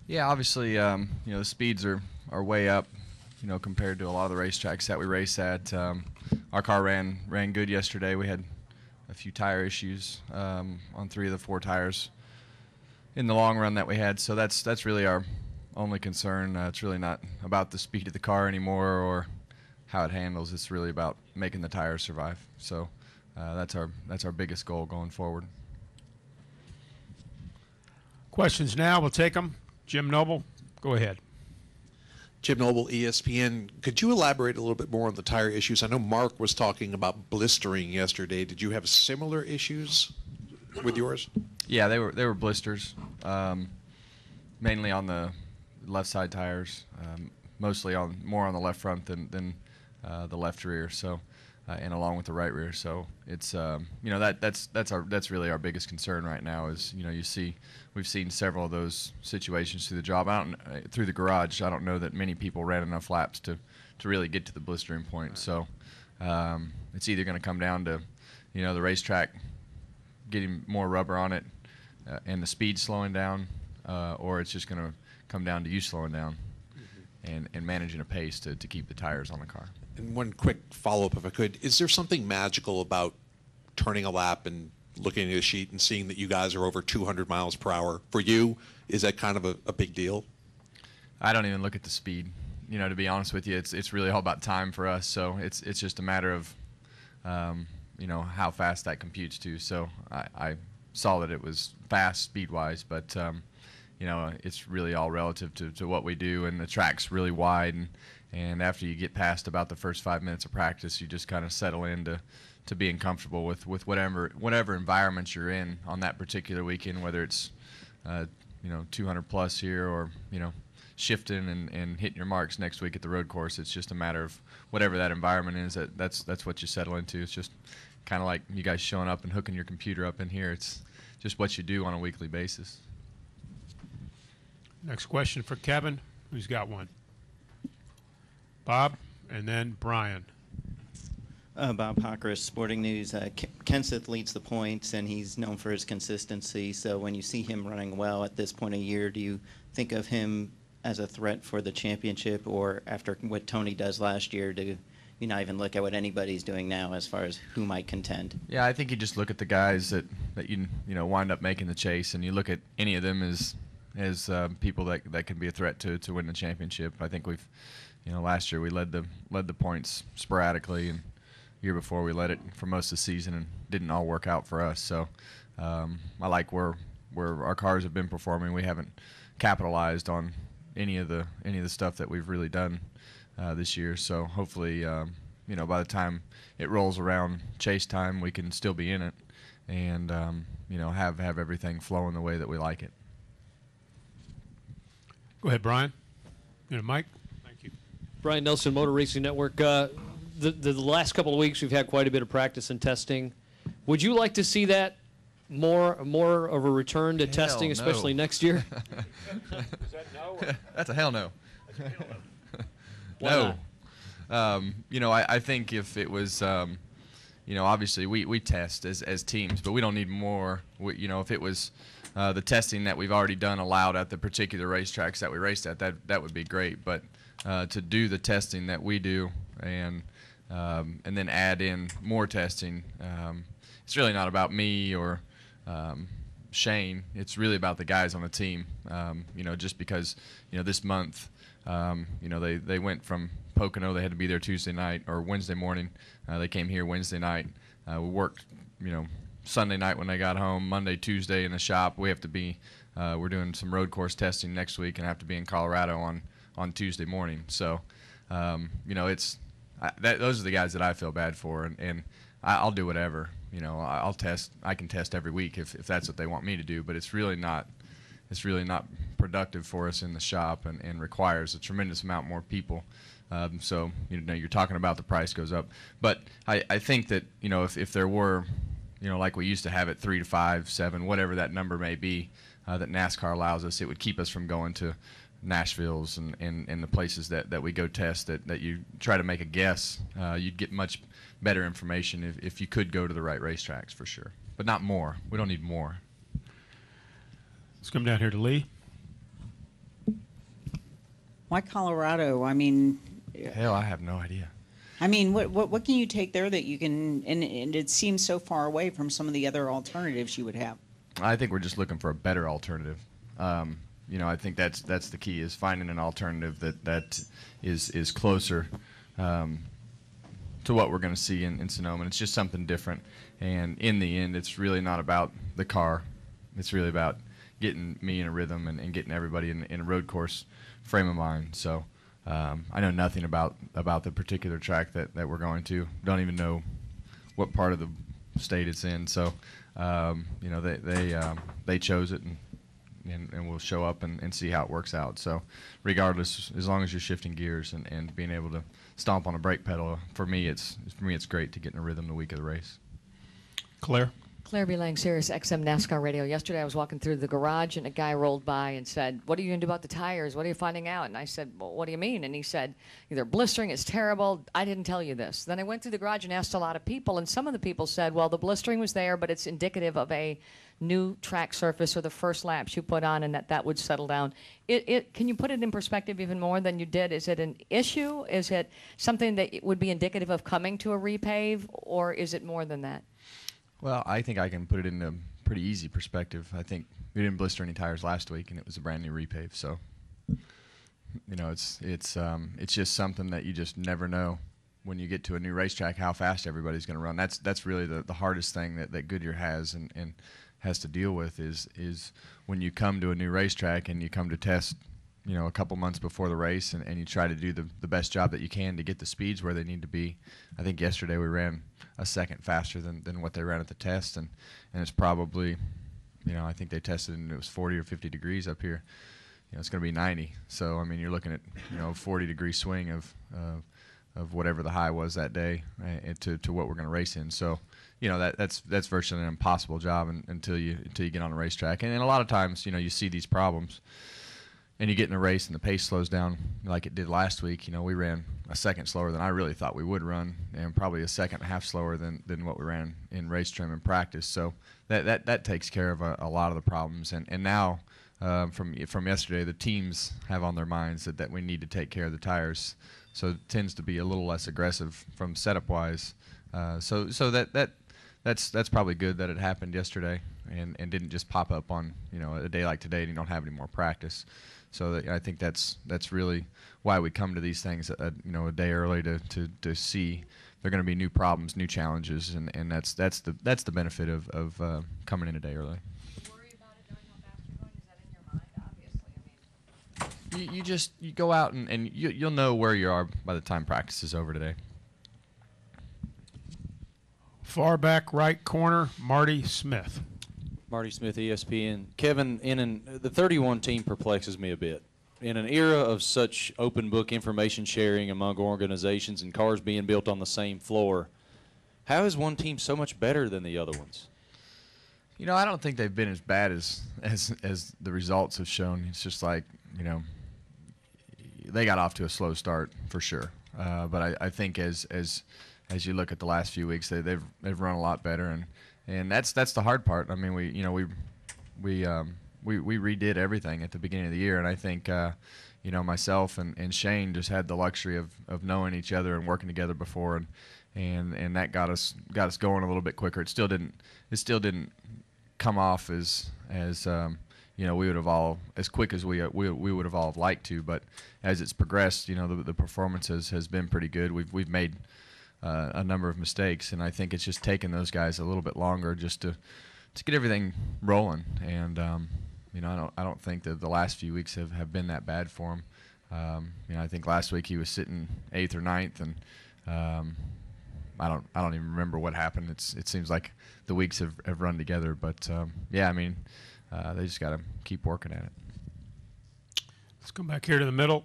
Yeah, obviously, the speeds are way up, compared to a lot of the racetracks that we race at. Our car ran good yesterday. We had a few tire issues on 3 of the 4 tires in the long run that we had. So that's really our only concern. It's really not about the speed of the car anymore or how it handles. It's really about making the tires survive. So that's our biggest goal going forward. Questions now. We'll take them. Jim Noble, go ahead. Jim Noble, ESPN. Could you elaborate a little bit more on the tire issues? I know Mark was talking about blistering yesterday. Did you have similar issues with yours? Yeah, they were blisters, mainly on the left side tires, mostly more on the left front than the left rear. So, and along with the right rear. So it's that's really our biggest concern right now. Is we've seen several of those situations through the job. Through the garage. I don't know that many people ran enough laps to really get to the blistering point. So it's either going to come down to the racetrack getting more rubber on it and the speed slowing down, or it's just going to come down to you slowing down and managing a pace to keep the tires on the car. And one quick follow-up, if I could. Is there something magical about turning a lap and looking at a sheet and seeing that you guys are over 200 miles per hour? For you, is that kind of a big deal? I don't even look at the speed. To be honest with you, it's really all about time for us. So it's just a matter of, how fast that computes to. So I saw that it was fast speed-wise, but it's really all relative to what we do, and the track's really wide, and after you get past about the first 5 minutes of practice, you just kind of settle into being comfortable with whatever environment you're in on that particular weekend, whether it's 200 plus here or shifting and hitting your marks next week at the road course. It's just a matter of whatever that environment is. That's what you settle into. It's just kind of like you guys showing up and hooking your computer up in here. It's just what you do on a weekly basis. Next question for Kevin. Who's got one? Bob, and then Brian. Bob Hockris, Sporting News. Kenseth leads the points, and he's known for his consistency. So when you see him running well at this point of year, do you think of him as a threat for the championship, or after what Tony does last year, do you not even look at what anybody's doing now as far as who might contend? Yeah, I think you just look at the guys that you wind up making the chase, and you look at any of them as people that can be a threat to win the championship. I think we've, last year we led the points sporadically, and year before we led it for most of the season, and didn't all work out for us. So I like where our cars have been performing. We haven't capitalized on any of the stuff that we've really done this year. So hopefully, by the time it rolls around chase time, we can still be in it, and have everything flowing the way that we like it. Go ahead, Brian. Mike. Thank you. Brian Nelson, Motor Racing Network. The last couple of weeks, we've had quite a bit of practice and testing. Would you like to see that more of a return to testing, especially next year? Is that no? That's a hell no. Why no. I think if it was, obviously we test as teams, but we don't need more. If it was the testing that we've already done allowed at the particular racetracks that we raced at, that would be great. But to do the testing that we do and then add in more testing, it's really not about me or Shane. It's really about the guys on the team. Just because this month, they went from Pocono. They had to be there Tuesday night or Wednesday morning. They came here Wednesday night. We worked, Sunday night when they got home, Monday, Tuesday in the shop. We have to be, we're doing some road course testing next week and have to be in Colorado on Tuesday morning. So, those are the guys that I feel bad for, and I'll do whatever. I'll test. I can test every week if that's what they want me to do, but it's really not productive for us in the shop and requires a tremendous amount more people. So, you're talking about the price goes up. But I think that, if there were, like we used to have it 3 to 5, 7, whatever that number may be, that NASCAR allows us, it would keep us from going to Nashville's and the places that we go test that you try to make a guess. You'd get much better information if you could go to the right racetracks for sure. But not more. We don't need more. Let's come down here to Lee. Why Colorado? I mean, Hell, I have no idea. what can you take there that you can? And it seems so far away from some of the other alternatives you would have. I think we're just looking for a better alternative. I think that's the key, is finding an alternative that is closer to what we're going to see in Sonoma. And it's just something different. And in the end, it's really not about the car. It's really about getting me in a rhythm and getting everybody in a road course frame of mind. So I know nothing about the particular track that we're going to. Don't even know what part of the state it's in. So they chose it, and we'll show up and see how it works out. So regardless, as long as you're shifting gears and being able to stomp on a brake pedal, for me it's great to get in a rhythm the week of the race. Claire? Claire B. Lang, Sirius XM NASCAR Radio. Yesterday I was walking through the garage and a guy rolled by and said, "What are you going to do about the tires? What are you finding out?" And I said, "Well, what do you mean?" And he said, "Either blistering is terrible. I didn't tell you this." Then I went through the garage and asked a lot of people, and some of the people said, "Well, the blistering was there, but it's indicative of a new track surface or the first laps you put on, and that would settle down." Can you put it in perspective even more than you did? Is it an issue? Is it something that would be indicative of coming to a repave, or is it more than that? Well, I think I can put it in a pretty easy perspective. I think we didn't blister any tires last week, and it was a brand new repave. So, it's just something that you just never know when you get to a new racetrack how fast everybody's going to run. That's really the hardest thing that Goodyear has and has to deal with is when you come to a new racetrack and you come to test, a couple months before the race, and you try to do the best job that you can to get the speeds where they need to be. I think yesterday we ran a second faster than what they ran at the test, and it's probably, I think they tested and it was 40 or 50 degrees up here. It's going to be 90. So, I mean, you're looking at, 40-degree swing of whatever the high was that day to what we're going to race in. So, that's virtually an impossible job until you get on a racetrack. And a lot of times, you see these problems, and you get in a race and the pace slows down like it did last week. We ran a second slower than I really thought we would run, and probably a second and a half slower than what we ran in race trim and practice. So that takes care of a lot of the problems. And now, from yesterday, the teams have on their minds that we need to take care of the tires. So it tends to be a little less aggressive from setup-wise. So that's probably good that it happened yesterday and didn't just pop up on a day like today and you don't have any more practice. So I think that's really why we come to these things a day early to see they're going to be new problems, new challenges, and that's the benefit of coming in a day early. Worry about it knowing how fast you're going? Is that in your mind? Obviously, You go out and you'll know where you are by the time practice is over today. Far back right corner, Marty Smith. Marty Smith, ESPN. Kevin, the 31 team perplexes me a bit. In an era of such open book information sharing among organizations and cars being built on the same floor, how is one team so much better than the other ones? I don't think they've been as bad as the results have shown. It's just like, they got off to a slow start for sure. But I think as you look at the last few weeks, they've run a lot better, and that's the hard part. I mean, we redid everything at the beginning of the year, and I think myself and Shane just had the luxury of knowing each other and working together before, and that got us going a little bit quicker. It still didn't come off as we would have all as quick as we would have all liked to, but as it's progressed, the performance has been pretty good. We've made a number of mistakes, and I think it's just taken those guys a little bit longer just to get everything rolling. And I don't think that the last few weeks have been that bad for him. I think last week he was sitting 8th or 9th, and I don't even remember what happened. It seems like the weeks have run together, but they just got to keep working at it. Let's come back here to the middle.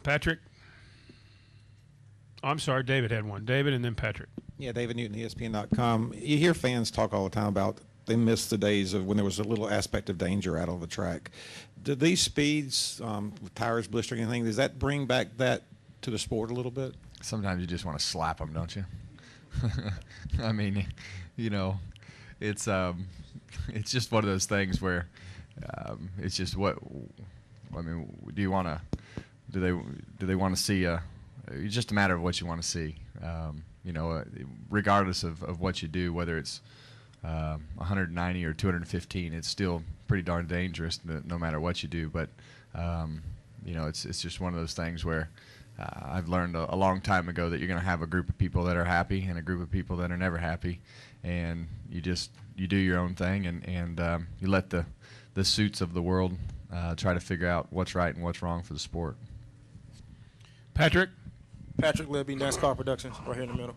Patrick. I'm sorry, David had one. David and then Patrick. Yeah, David Newton, ESPN.com. You hear fans talk all the time about they miss the days of when there was a little aspect of danger out on the track. Do these speeds, with tires blistering and anything, does that bring back that to the sport a little bit? Sometimes you just want to slap them, don't you? I mean, it's just one of those things where it's just do you want to do they want to see it's just a matter of what you want to see. Regardless of what you do, whether it's 190 or 215, it's still pretty darn dangerous no matter what you do. But it's just one of those things where I've learned a long time ago that you're going to have a group of people that are happy and a group of people that are never happy, and you do your own thing, and you let the suits of the world try to figure out what's right and what's wrong for the sport. Patrick Libby, NASCAR Productions, right here in the middle.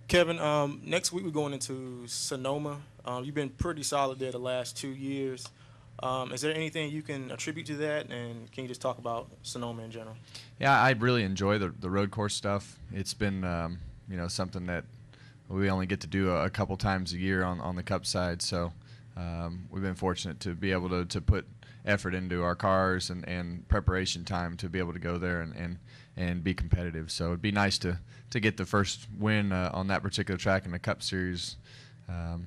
Kevin, next week we're going into Sonoma. You've been pretty solid there the last 2 years. Is there anything you can attribute to that, and can you just talk about Sonoma in general? Yeah, I really enjoy the road course stuff. It's been something that we only get to do a couple times a year on the Cup side, so we've been fortunate to be able to put effort into our cars and preparation time to be able to go there and be competitive. So it'd be nice to get the first win on that particular track in the Cup Series.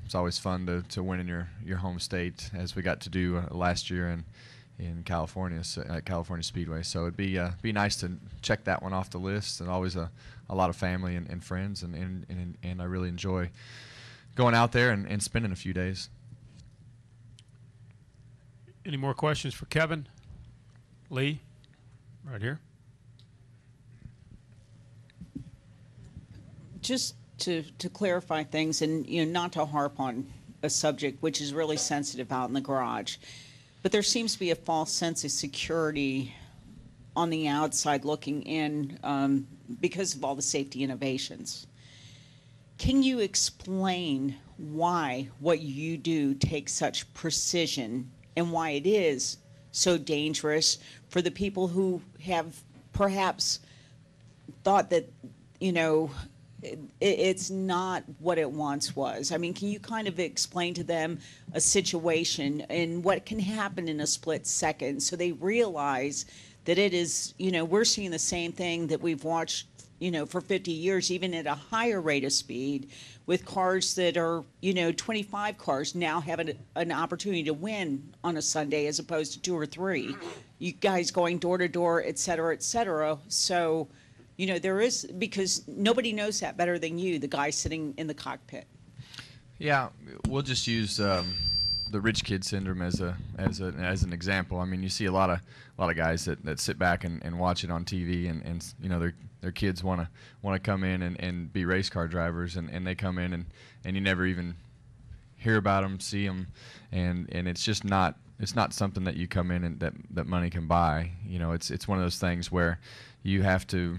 It's always fun to win in your home state, as we got to do last year in California, at California Speedway. So it'd be nice to check that one off the list, and always a lot of family and friends, and I really enjoy going out there and spending a few days. Any more questions for Kevin? Lee, right here. Just to clarify things, and not to harp on a subject which is really sensitive out in the garage, but there seems to be a false sense of security on the outside looking in because of all the safety innovations. Can you explain why what you do takes such precision, and why it is so dangerous for the people who have perhaps thought that it's not what it once was? I mean, can you kind of explain to them a situation and what can happen in a split second, so they realize that it is, we're seeing the same thing that we've watched, for 50 years, even at a higher rate of speed, with cars that are, 25 cars now have an opportunity to win on a Sunday as opposed to 2 or 3. You guys going door to door, et cetera, et cetera. So, there is, because nobody knows that better than you, the guy sitting in the cockpit. Yeah, we'll just use the rich kid syndrome as an example. I mean, you see a lot of guys that sit back and watch it on TV, and their kids want to come in and be race car drivers, and they come in and you never even hear about them, see them, and it's just not something that you come in and that money can buy. It's one of those things where you have to,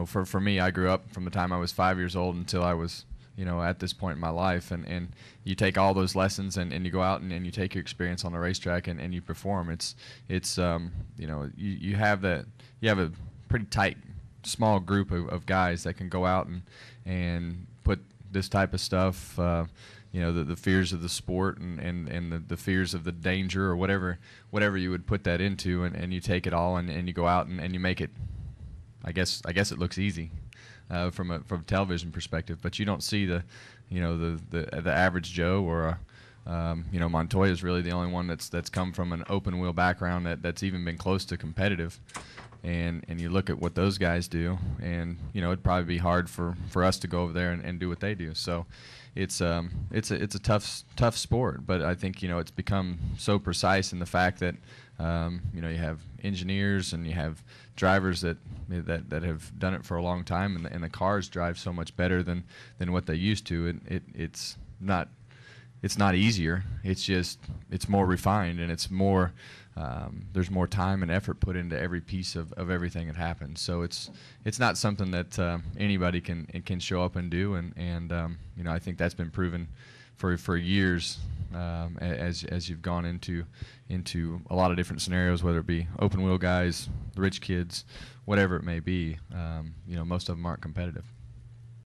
for me, I grew up from the time I was 5 years old until I was, at this point in my life, and you take all those lessons and you go out and you take your experience on the racetrack and you perform. You have a pretty tight, small group of guys that can go out and put this type of stuff, the fears of the sport and the fears of the danger, or whatever you would put that into, and you take it all and you go out and you make it. I guess it looks easy from a television perspective, but you don't see the average Joe, or Montoya is really the only one that's come from an open wheel background that's even been close to competitive. And you look at what those guys do, and it'd probably be hard for us to go over there and do what they do. So it's a tough sport, but I think it's become so precise in the fact that you have engineers and you have drivers that have done it for a long time, and the cars drive so much better than what they used to. It's not easier. It's more refined, and it's more. There's more time and effort put into every piece of everything that happens. So it's not something that anybody can show up and do, and I think that's been proven for years as you've gone into a lot of different scenarios, whether it be open wheel guys, the rich kids, whatever it may be. Most of them aren't competitive.